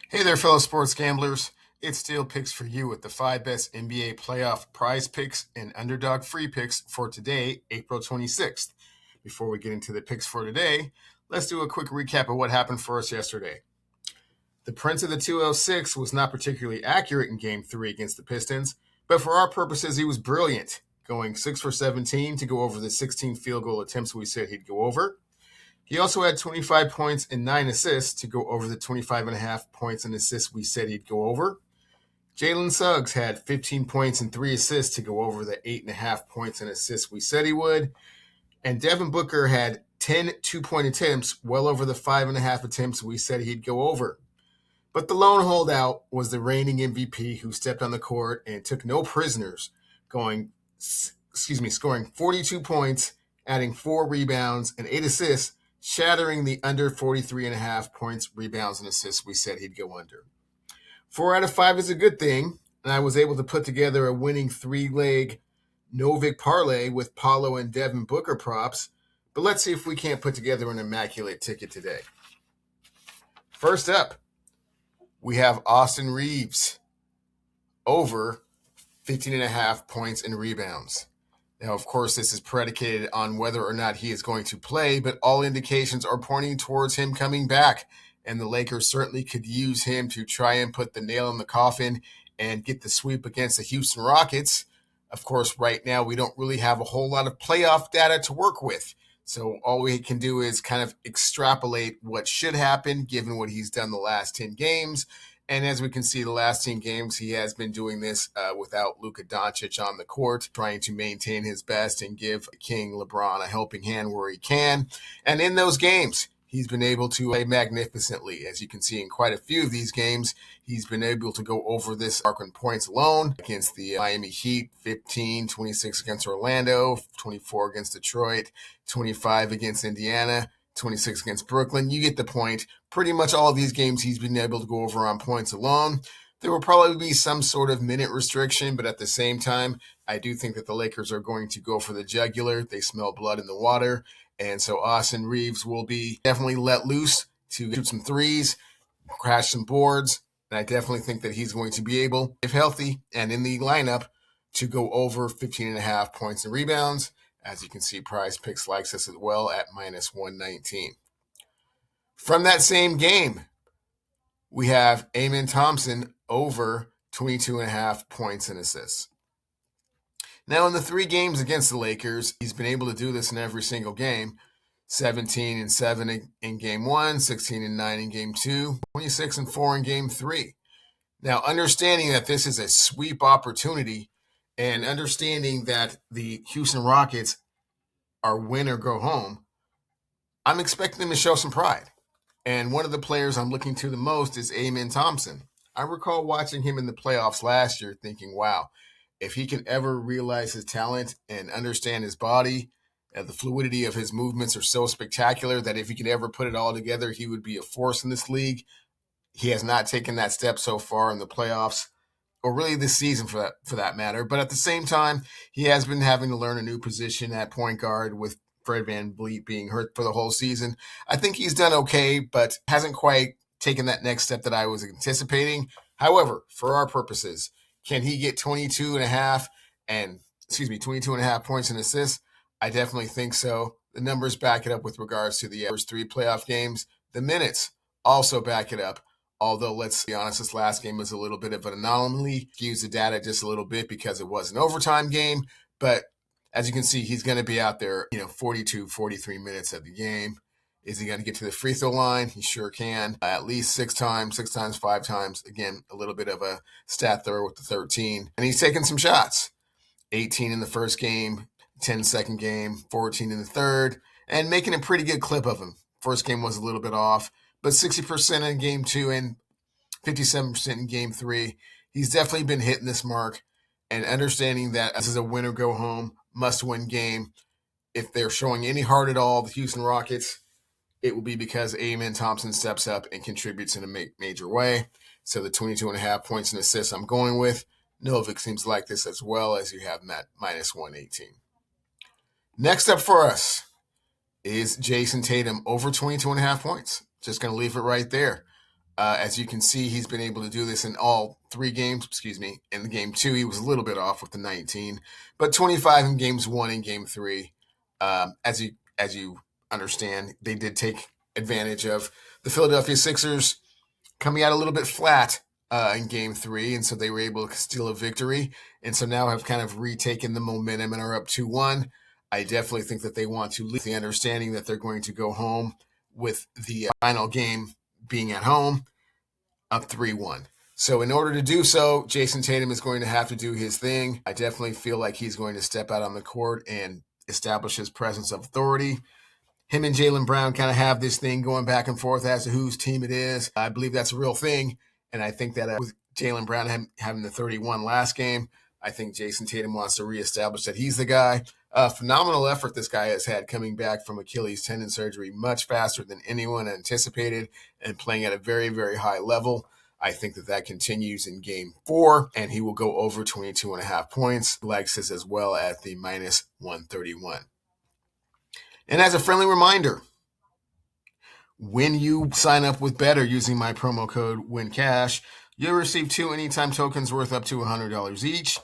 Hey there, fellow sports gamblers. It's Steel Picks for you with the 5 best NBA playoff prize picks and underdog free picks for today, April 26th. Before we get into the picks for today, let's do a quick recap of what happened for us yesterday. The Prince of the 206 was not particularly accurate in Game 3 against the Pistons, but for our purposes, he was brilliant, going 6 for 17 to go over the 16 field goal attempts we said he'd go over. He also had 25 points and 9 assists to go over the 25.5 points and assists we said he'd go over. Jalen Suggs had 15 points and 3 assists to go over the 8.5 points and assists we said he would. And Devin Booker had 10 two-point attempts, well over the 5.5 attempts we said he'd go over. But the lone holdout was the reigning MVP who stepped on the court and took no prisoners, scoring 42 points, adding 4 rebounds and 8 assists, shattering the under 43.5 points, rebounds, and assists we said he'd go under. 4 out of 5 is a good thing, and I was able to put together a winning 3-leg Novig parlay with Paulo and Devin Booker props, but let's see if we can't put together an immaculate ticket today. First up, we have Austin Reeves over 15.5 points and rebounds. Now, of course, this is predicated on whether or not he is going to play, but all indications are pointing towards him coming back, and the Lakers certainly could use him to try and put the nail in the coffin and get the sweep against the Houston Rockets. Of course, right now, we don't really have a whole lot of playoff data to work with, so all we can do is kind of extrapolate what should happen given what he's done the last 10 games. And as we can see, the last 10 games, he has been doing this without Luka Doncic on the court, trying to maintain his best and give King LeBron a helping hand where he can. And in those games, he's been able to play magnificently. As you can see in quite a few of these games, he's been able to go over this mark in points alone against the Miami Heat, 15, 26 against Orlando, 24 against Detroit, 25 against Indiana, 26 against Brooklyn. You get the point. Pretty much all of these games he's been able to go over on points alone. There will probably be some sort of minute restriction, but at the same time, I do think that the Lakers are going to go for the jugular. They smell blood in the water. And so Austin Reeves will be definitely let loose to shoot some threes, crash some boards. And I definitely think that he's going to be able, if healthy and in the lineup, to go over 15.5 points and rebounds. As you can see, Prizepicks likes us as well at minus 119. From that same game, we have Amen Thompson over 22.5 points and assists. Now, in the 3 games against the Lakers, he's been able to do this in every single game. 17-7 in game 1, 16-9 in game 2, 26-4 in game 3. Now, understanding that this is a sweep opportunity and understanding that the Houston Rockets are win or go home, I'm expecting them to show some pride. And one of the players I'm looking to the most is Amen Thompson. I recall watching him in the playoffs last year thinking, wow, if he can ever realize his talent and understand his body, the fluidity of his movements are so spectacular that if he could ever put it all together, he would be a force in this league. He has not taken that step so far in the playoffs, or really this season for that matter. But at the same time, he has been having to learn a new position at point guard with Fred VanVleet being hurt for the whole season. I think he's done okay, but hasn't quite taken that next step that I was anticipating. However, for our purposes, can he get 22.5 points and assists? I definitely think so. The numbers back it up with regards to the first 3 playoff games. The minutes also back it up. Although, let's be honest, this last game was a little bit of an anomaly. Use the data just a little bit because it was an overtime game. But as you can see, he's going to be out there, 42, 43 minutes of the game. Is he going to get to the free throw line? He sure can. At least 6 times, 5 times. Again, a little bit of a stat there with the 13. And he's taking some shots. 18 in the first game, 10 second game, 14 in the third, and making a pretty good clip of him. First game was a little bit off, but 60% in game 2 and 57% in game 3. He's definitely been hitting this mark and understanding that this is a win or go home, must-win game. If they're showing any heart at all, the Houston Rockets, it will be because Amen Thompson steps up and contributes in a major way. So the 22.5 points and assists I'm going with. Novig seems like this as well, as you have him at minus 118. Next up for us is Jason Tatum over 22.5 points. Just going to leave it right there. As you can see, he's been able to do this in all 3 games. Excuse me. In the game 2, he was a little bit off with the 19, but 25 in games 1 and game 3. As you understand, they did take advantage of the Philadelphia Sixers coming out a little bit flat in game 3, and so they were able to steal a victory, and so now have kind of retaken the momentum and are up 2-1. I definitely think that they want to leave the understanding that they're going to go home with the final game being at home, up 3-1. So in order to do so, Jason Tatum is going to have to do his thing. I definitely feel like he's going to step out on the court and establish his presence of authority. Him and Jaylen Brown kind of have this thing going back and forth as to whose team it is. I believe that's a real thing. And I think that with Jaylen Brown having the 31 last game, I think Jason Tatum wants to reestablish that he's the guy. Phenomenal effort this guy has had coming back from Achilles tendon surgery much faster than anyone anticipated and playing at a very, very high level. I think that continues in game 4, and he will go over 22.5 points. Legs is as well at the minus 131. And as a friendly reminder, when you sign up with BETR using my promo code WINCASH, you'll receive 2 anytime tokens worth up to $100 each.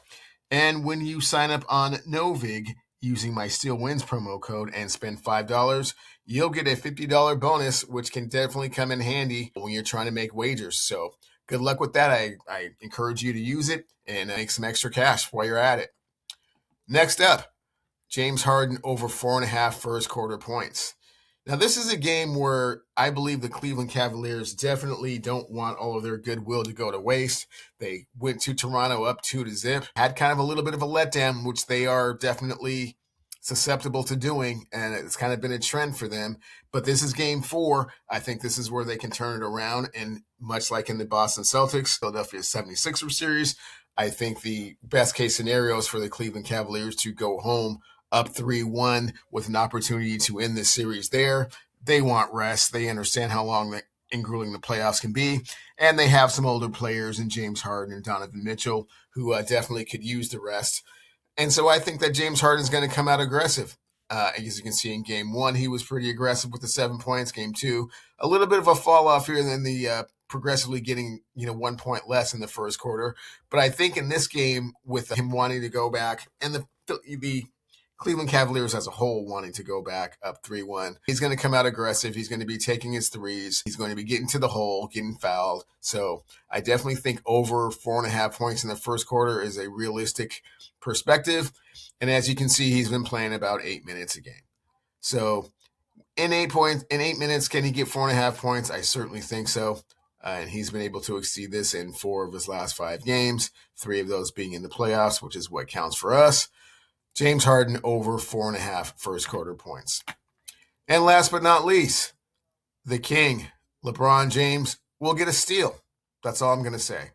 And when you sign up on Novig using my STEELEWINS promo code and spend $5, you'll get a $50 bonus, which can definitely come in handy when you're trying to make wagers. So good luck with that. I encourage you to use it and make some extra cash while you're at it. Next up, James Harden over 4.5 first quarter points. Now, this is a game where I believe the Cleveland Cavaliers definitely don't want all of their goodwill to go to waste. They went to Toronto up 2-0, had kind of a little bit of a letdown, which they are definitely susceptible to doing, and it's kind of been a trend for them. But this is game 4. I think this is where they can turn it around, and much like in the Boston Celtics, Philadelphia 76ers series, I think the best case scenario is for the Cleveland Cavaliers to go home up 3-1 with an opportunity to end this series there. They want rest. They understand how long and grueling the playoffs can be. And they have some older players in James Harden and Donovan Mitchell who definitely could use the rest. And so I think that James Harden is going to come out aggressive. As you can see in game 1, he was pretty aggressive with the 7 points. Game 2, a little bit of a fall off here than the progressively getting 1 point less in the first quarter. But I think in this game, with him wanting to go back and the Cleveland Cavaliers as a whole wanting to go back up 3-1. He's going to come out aggressive. He's going to be taking his threes. He's going to be getting to the hole, getting fouled. So I definitely think over 4.5 points in the first quarter is a realistic perspective. And as you can see, he's been playing about 8 minutes a game. So in 8 minutes, can he get 4.5 points? I certainly think so. And he's been able to exceed this in 4 of his last 5 games, 3 of those being in the playoffs, which is what counts for us. James Harden over 4.5 first quarter points. And last but not least, the king, LeBron James, will get a steal. That's all I'm going to say.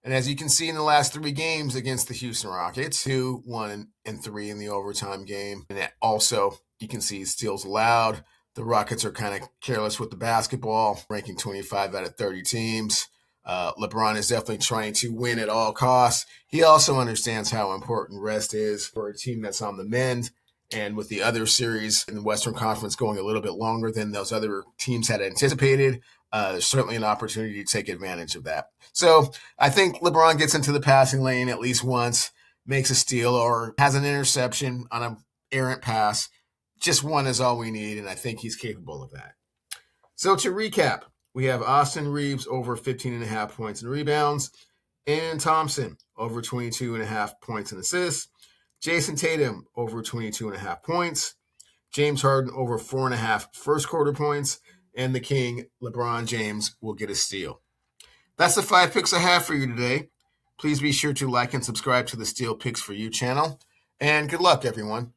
And as you can see in the last 3 games against the Houston Rockets, 2, 1, and 3 in the overtime game. And also, you can see steals allowed. The Rockets are kind of careless with the basketball, ranking 25 out of 30 teams. LeBron is definitely trying to win at all costs. He also understands how important rest is for a team that's on the mend. And with the other series in the Western Conference going a little bit longer than those other teams had anticipated, there's certainly an opportunity to take advantage of that. So I think LeBron gets into the passing lane at least once, makes a steal or has an interception on an errant pass. Just one is all we need, and I think he's capable of that. So to recap, we have Austin Reeves over 15.5 points and rebounds, and Thompson over 22.5 points and assists, Jason Tatum over 22.5 points, James Harden over 4.5 first quarter points, and the king, LeBron James, will get a steal. That's the 5 picks I have for you today. Please be sure to like and subscribe to the Steal Picks for You channel, and good luck, everyone.